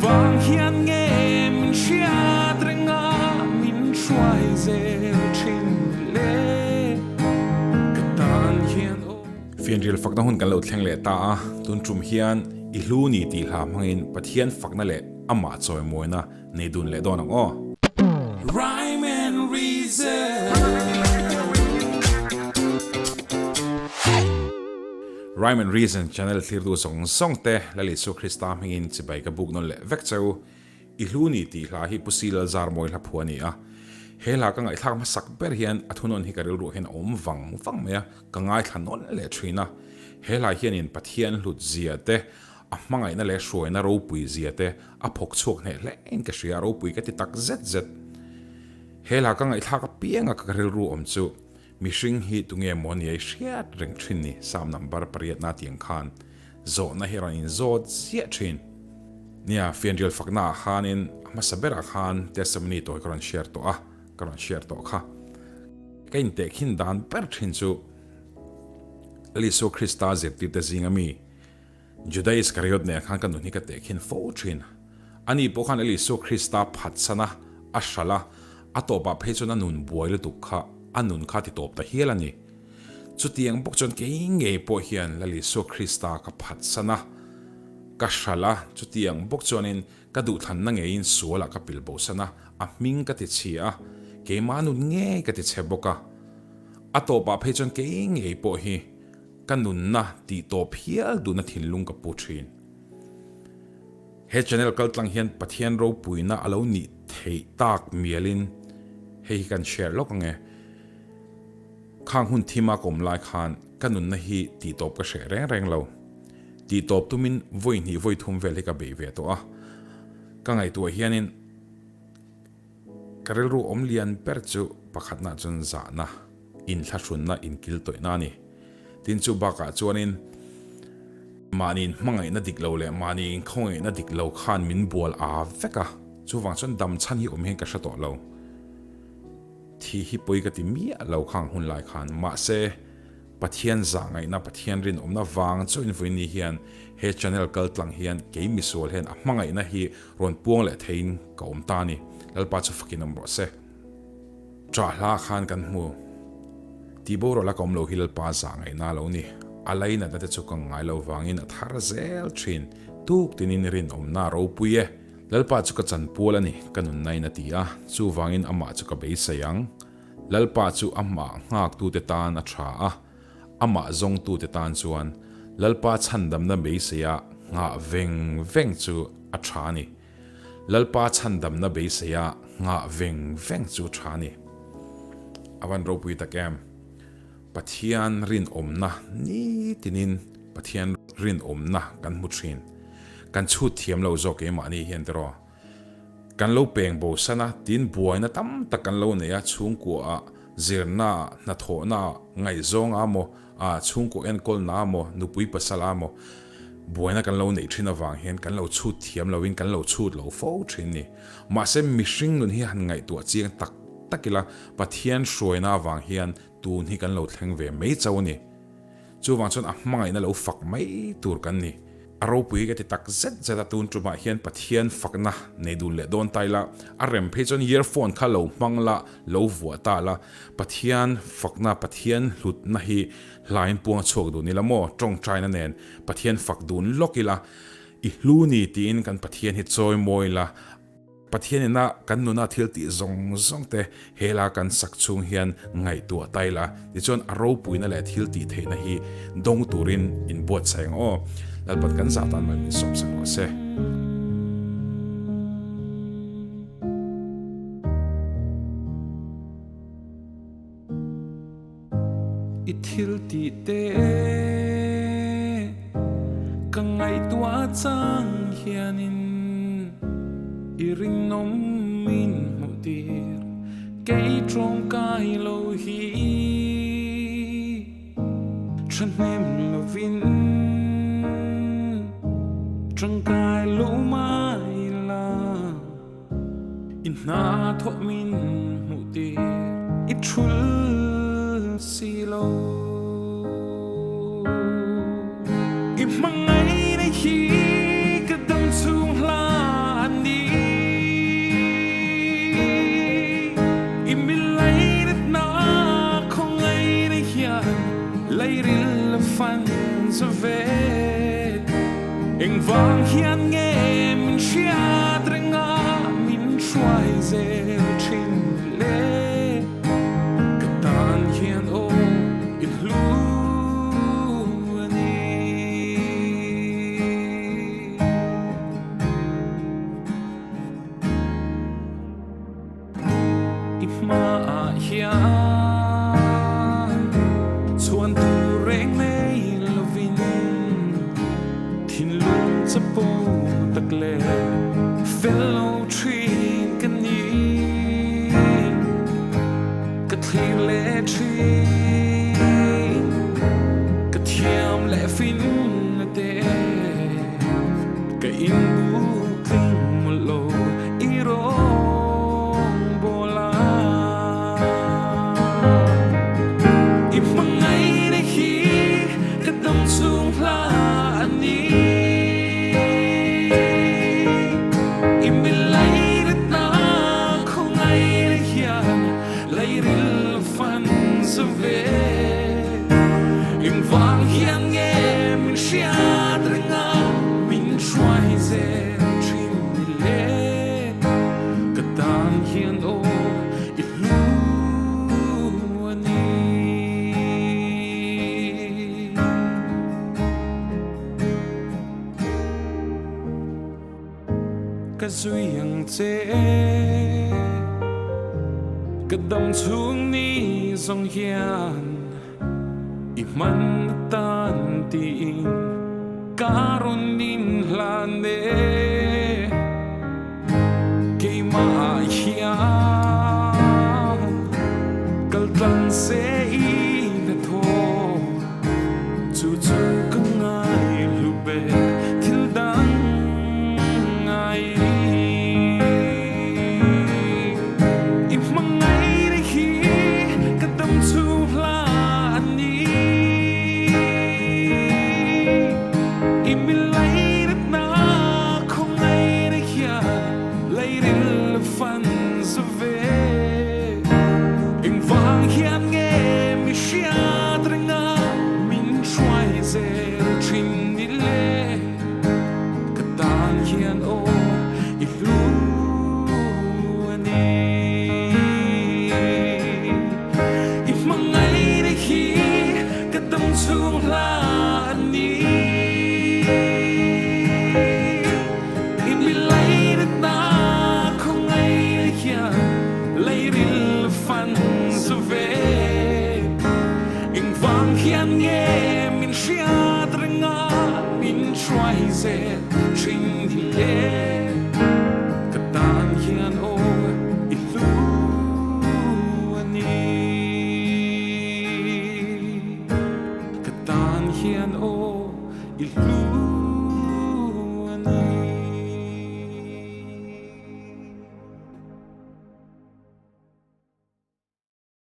vang hian nghe min hriat reng min hruai zel thin le katan hian Fianrial Fakna hun kan lo thleng le ta a tun trum hian I hlu ni ti hla hmangin Pathian Fakna le ama choi moina nei dun le don ang o rhyme and reason Rhyme and Reason channel thlir du song te lali su Krista hmangin chibai ka buk non le vek cheu I hlu ni ti hla hi C.Lalzarmawia phuah ni a hela ka ngai thak ma sak ber hian athunon hi karil ru hen om wang maya ka ngai thanon le thrina hela hian in Pathian hlutzia te hmangaihna le hruaina ropui zia te phok chhuak ne hleng ka hria ropui ka ti takzet hela ka ngai thak apiang ka karil ru om chu Mihring hi engemaw ni hriat reng thin ni sam number pariat na tiang khan zo na hiran in zo zia thin nia Fianrial Fakna khanin hmasa bera khan testimony to karon share to kha kain te khin dan per thin chu liso Krista zeti te zingami Judai Iskariot ne khan kan ni ka te khin fo thin ani po khan liso Krista phatsana ashala atopa phechona nun boil tu kha anun kha ti top ta helani chutiang bokchon ke nge po hian lali so Krista ka phatsana ka shala chutiang bokchonin ka du than na ngein suala ka pilbo sana hming ka ti chia ke manun nge ka ti cheboka atopa phechon ke nge po hi kanun na ti top hial du na thinlung ka puthin he channel kaltlang hian Pathian ropui na alo ni thei tak mielin hei kan share lok nge khang hun thima kom lai khan kanun na hi ti top ka she reng lo ti top tumin voi ni voi thum vel ka be ve to a ka ngai tu hianin karel ru om lian per chu pakhat na chun za na in thlashun na in kil toy na ni tin chu ba ka chuanin manin hmangaihna diklo le manin khawngaihna diklo khan min bual a veka chu wang chon dam chan hi om he ka shato lo thi hi poi ka ti mi lo khang hun lai khan ma se Pathian zahngaihna Pathianin omna wang chu in voi ni hian he channel kaltlang hian ke mi sol hen hmangaihna hi ron puang le thein ka om ta ni lalpa chu fakin om ro se tra hla khan kan mu ti bo ro la kom lo hil pa zahngaihna lo ni alaina da te chu kang ngai lo wangin athar zel thin tuk tinin rin omna ropui e lalpa chu ka chan pol ani kanun nai na ti a chu wangin ama chu ka be sayang lalpa chu ama ngak tu te tan a tha a ama zong tu te tan chuan lalpa chandam na be seya nga veng chu a tha ni lalpa chandam na be seya nga veng chu tha ni awan ropui ta kem Pathian rin omna ni tinin Pathian rin omna kan mutrin kan chu thiam lo zo ke ma ni hian tero kan lo peng bo sana tin buaina tam tak kan lo ne ya chung ko a zirna na tho na ngai zong amo a chung ko en kol na mo nupui pasala mo buaina kan lo nei thina wang hian kan lo chu thiam lo in kan lo chu lo fo thin ni ma se Mihring nun hi han ngai tu chiang tak takila Pathian hruaina wang hian tun hi kan lo thleng ve mei chawni chu wang chon hmangaihna lo fak mai tur kan ni ropui ka ti takzet zeta tun truma hian Pathian Fakna nei dun le don taila rem phechon earphone kha lo hmangla lo vua ta la Pathian Fakna Pathian hlut na hi line puang chok du ni la mo tong china nen Pathian fak dun lokila I hlu ni tin kan Pathian hi choi moila Pathianin na kan nuna thil ti zong te hela kan sak chung hian ngai tu taila ti chon ropui na le thil ti theina hi dong turin in bot sang o lalpat kan zatan mai min som sang se ithil ti te ka ngai tua chang hianin iring nom min mutir kei trong kai lo hi chanem lovin trong kai lo mai la in na tho min mutir it thul si lo hmangaihna hi ka dam chung hla sa ve eng vang hian nghe min hriat renga min hruai zel thin le ka tan hian o in hlu ani i hma hian chuan tu reng nei lovin thin lung cha po tak le fellow trin kan ni ka thlir le trin ka thiam le fin te ka in bu kling mo lo i rong bola i hmangaihna hi ka dam chung hla ani i milai na khawngaihna hian leiril fan sa ve eng vang hian nghe min hriat renga min hruai zel thin ni le ka tan hian o i hlu ani ka zuyang che ka dam chung ni zong hian i man tan tin karon nin hlan ne ke ma hian kal tlang se i na tho chu chu ka ngai lu be thildang ngai i hmangaihna hi ka dam chu hla ani i milai na khawngaihna hian leiril fan sa ve eng vang hian nghe mi hriat renga min hruai zel thin ni le ka tan hian o i hlu ani i hmangaihna hi ka dam chung hla ani i milai na khawngaihna hian leiril fan sa ve eng vang hian nghe min hriat renga min hruai zel thin ni le ka tan hian o i hlu ani ka tan hian o i hlu